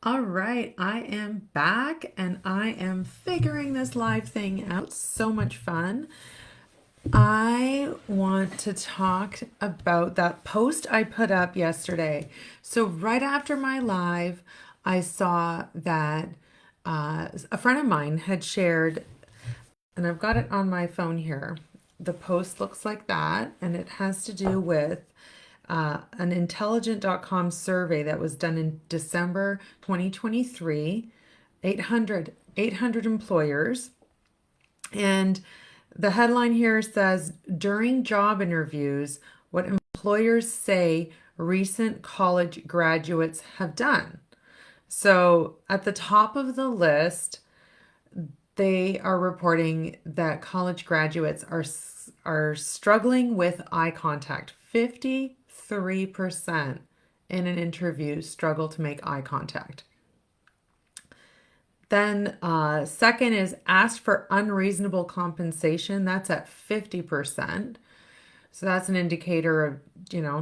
All right, I am back and I am figuring this live thing out. So much fun. I want to talk about that post I put up yesterday. So, right after my live, I saw that a friend of mine had shared, and I've got it on my phone here. The post looks like that, and it has to do with an intelligent.com survey that was done in December 2023, 800 employers. And the headline here says during job interviews, what employers say recent college graduates have done. So at the top of the list, they are reporting that college graduates are struggling with eye contact. 53% in an interview struggle to make eye contact. Then second is asked for unreasonable compensation. That's at 50%. So that's an indicator of,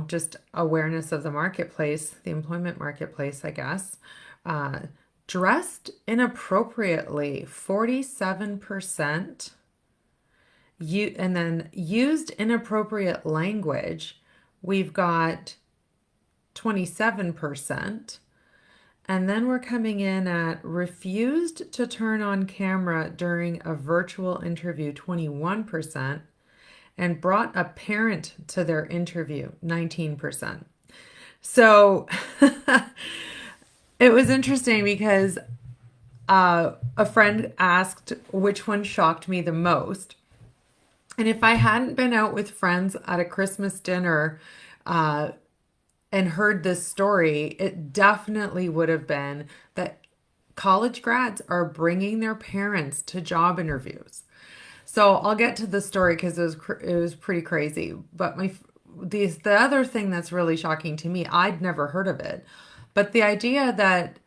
just awareness of the marketplace, the employment marketplace, I guess. Dressed inappropriately, 47%. And then used inappropriate language, we've got 27%. And then we're coming in at refused to turn on camera during a virtual interview, 21%, and brought a parent to their interview, 19%. So it was interesting because a friend asked which one shocked me the most. And if I hadn't been out with friends at a Christmas dinner and heard this story, it definitely would have been that college grads are bringing their parents to job interviews. So I'll get to the story because it was pretty crazy. But the other thing that's really shocking to me, I'd never heard of it, but the idea that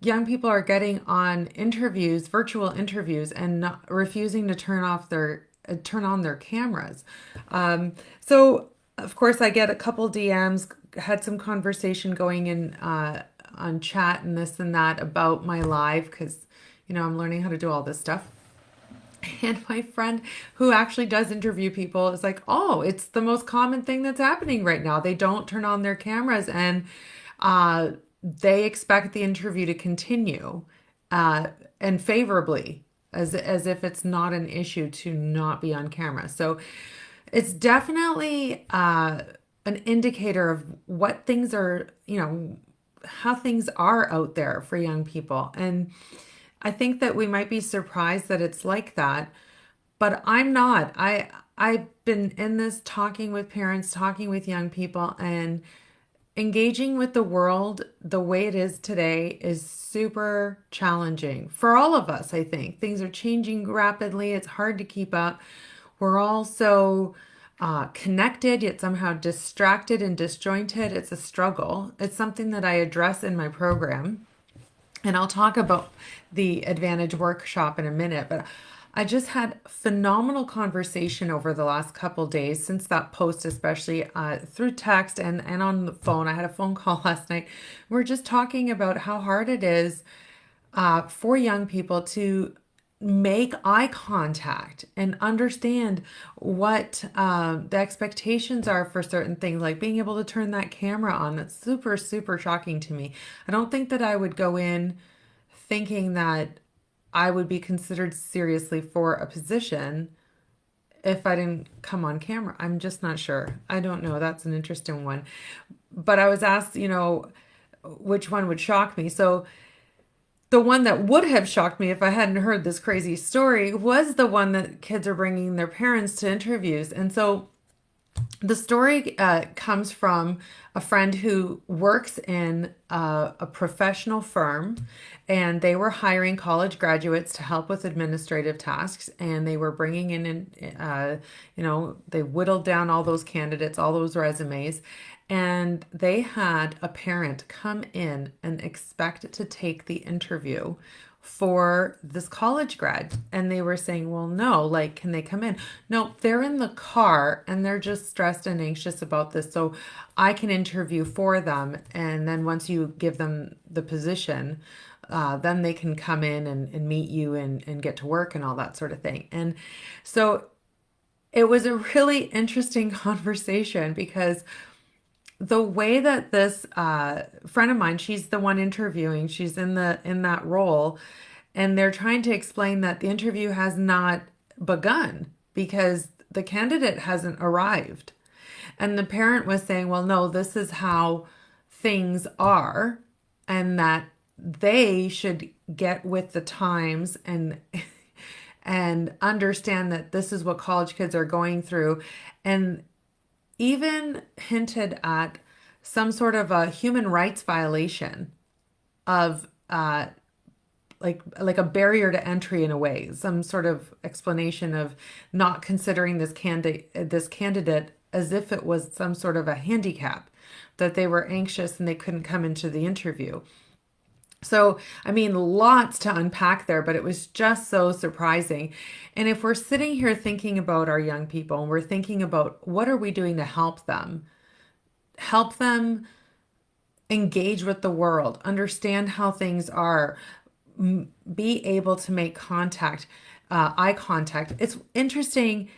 young people are getting on interviews, virtual interviews, and not, refusing to turn on their cameras. So of course, I get a couple DMs, had some conversation going in on chat and this and that about my live because I'm learning how to do all this stuff. And my friend who actually does interview people is like, oh, it's the most common thing that's happening right now. They don't turn on their cameras and they expect the interview to continue and favorably, as if it's not an issue to not be on camera. So it's definitely an indicator of what things are, how things are out there for young people. And I think that we might be surprised that it's like that, but I'm not. I've been in this talking with parents, talking with young people, and engaging with the world the way it is today is super challenging for all of us, I think. Things are changing rapidly. It's hard to keep up. We're all so connected, yet somehow distracted and disjointed. It's a struggle. It's something that I address in my program. And I'll talk about the Advantage workshop in a minute, but I just had phenomenal conversation over the last couple days since that post, especially through text and on the phone. I had a phone call last night. We're just talking about how hard it is for young people to make eye contact and understand what the expectations are for certain things, like being able to turn that camera on. That's super, super shocking to me. I don't think that I would go in thinking that I would be considered seriously for a position if I didn't come on camera. I'm just not sure. I don't know. That's an interesting one. But I was asked, which one would shock me. So the one that would have shocked me if I hadn't heard this crazy story was the one that kids are bringing their parents to interviews. And so the story comes from a friend who works in a professional firm, and they were hiring college graduates to help with administrative tasks. And they were bringing they whittled down all those candidates, all those resumes, and they had a parent come in and expect to take the interview for this college grad. And they were saying, well, no, like, can they come in? No, they're in the car and they're just stressed and anxious about this. So I can interview for them. And then once you give them the position, then they can come in and meet you and get to work and all that sort of thing. And so it was a really interesting conversation because the way that this friend of mine, she's the one interviewing, she's in that role, and they're trying to explain that the interview has not begun because the candidate hasn't arrived. And the parent was saying, well, no, this is how things are, and that they should get with the times and understand that this is what college kids are going through, and even hinted at some sort of a human rights violation of like a barrier to entry in a way, some sort of explanation of not considering this candidate as if it was some sort of a handicap, that they were anxious and they couldn't come into the interview. So, I mean, lots to unpack there, but it was just so surprising. And if we're sitting here thinking about our young people and we're thinking about what are we doing to help them engage with the world, understand how things are, be able to make contact, eye contact. It's interesting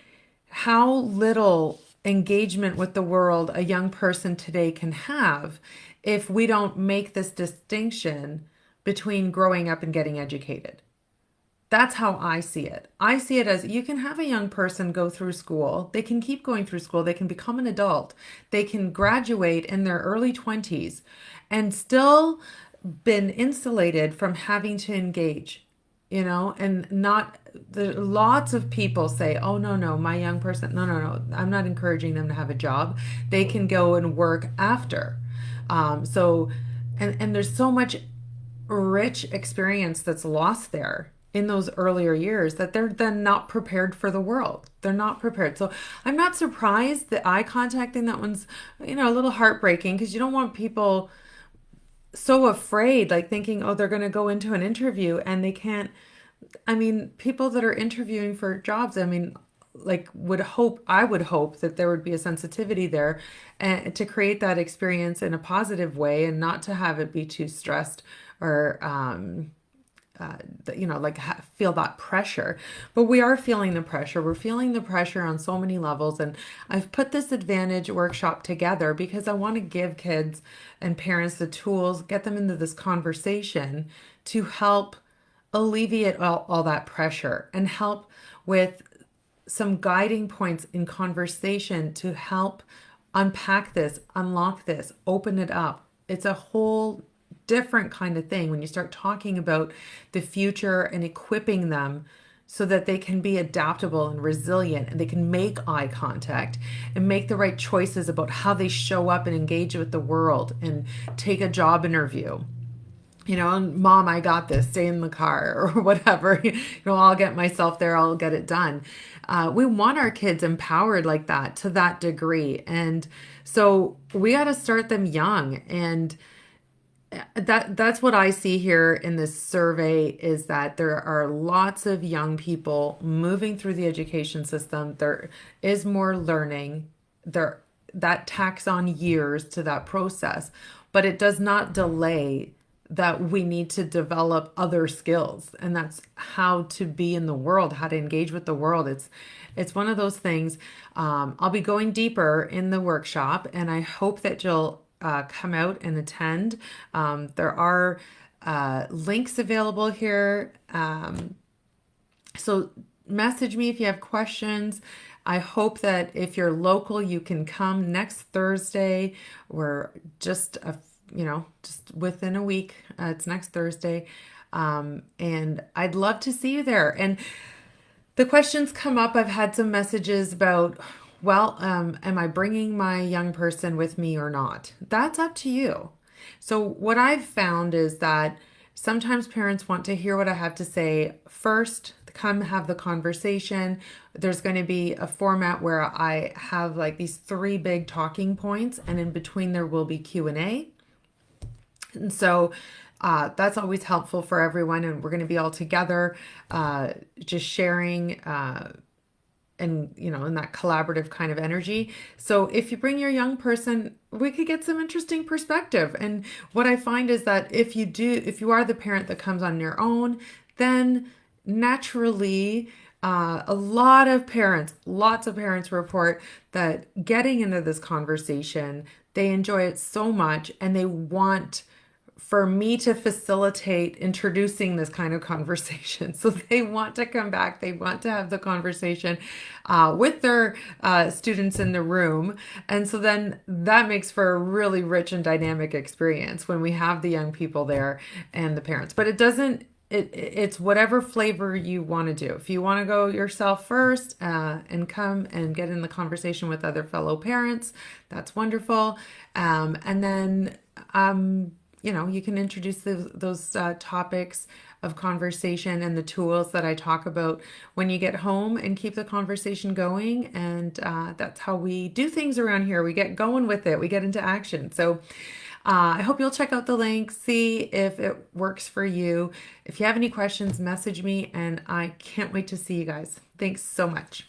how little engagement with the world a young person today can have if we don't make this distinction between growing up and getting educated. That's how I see it. I see it as you can have a young person go through school. They can keep going through school. They can become an adult. They can graduate in their early 20s and still been insulated from having to engage, and not lots of people say, oh, no, no, my young person, no, no, no, I'm not encouraging them to have a job. They can go and work after. And there's so much rich experience that's lost there in those earlier years that they're then not prepared for the world. They're not prepared. So I'm not surprised that eye contacting that one's, a little heartbreaking because you don't want people so afraid, like thinking, oh, they're going to go into an interview and they can't. I mean, people that are interviewing for jobs, I mean, like I would hope that there would be a sensitivity there and to create that experience in a positive way and not to have it be too stressed or like feel that pressure. But we are feeling the pressure. We're feeling the pressure on so many levels. And I've put this advantage workshop together because I want to give kids and parents the tools, get them into this conversation to help alleviate all that pressure and help with some guiding points in conversation to help unpack this, unlock this, open it up. It's a whole different kind of thing when you start talking about the future and equipping them so that they can be adaptable and resilient and they can make eye contact and make the right choices about how they show up and engage with the world and take a job interview. Mom, I got this, stay in the car or whatever. I'll get myself there, I'll get it done. We want our kids empowered like that to that degree. And so we got to start them young. And that's what I see here in this survey is that there are lots of young people moving through the education system. There is more learning. That tacks on years to that process, but it does not delay that we need to develop other skills, and that's how to be in the world, how to engage with the world. It's one of those things. I'll be going deeper in the workshop, and I hope that you'll come out and attend. There are links available here. So message me if you have questions. I hope that if you're local, you can come next Thursday. We're just within a week. It's next Thursday. And I'd love to see you there. And the questions come up. I've had some messages about, am I bringing my young person with me or not? That's up to you. So what I've found is that sometimes parents want to hear what I have to say first, come have the conversation. There's going to be a format where I have like these 3 big talking points, and in between there will be Q&A. And so That's always helpful for everyone, and we're going to be all together, just sharing. And in that collaborative kind of energy. So if you bring your young person, we could get some interesting perspective. And what I find is that if you are the parent that comes on your own, then naturally lots of parents report that getting into this conversation, they enjoy it so much and they want for me to facilitate introducing this kind of conversation. So they want to come back, they want to have the conversation with their students in the room. And so then that makes for a really rich and dynamic experience when we have the young people there and the parents. But it doesn't, it's whatever flavor you want to do. If you want to go yourself first and come and get in the conversation with other fellow parents, that's wonderful. And then you can introduce those topics of conversation and the tools that I talk about when you get home and keep the conversation going. And that's how we do things around here. We get going with it, we get into action. So I hope you'll check out the link, see if it works for you. If you have any questions, message me, and I can't wait to see you guys. Thanks so much.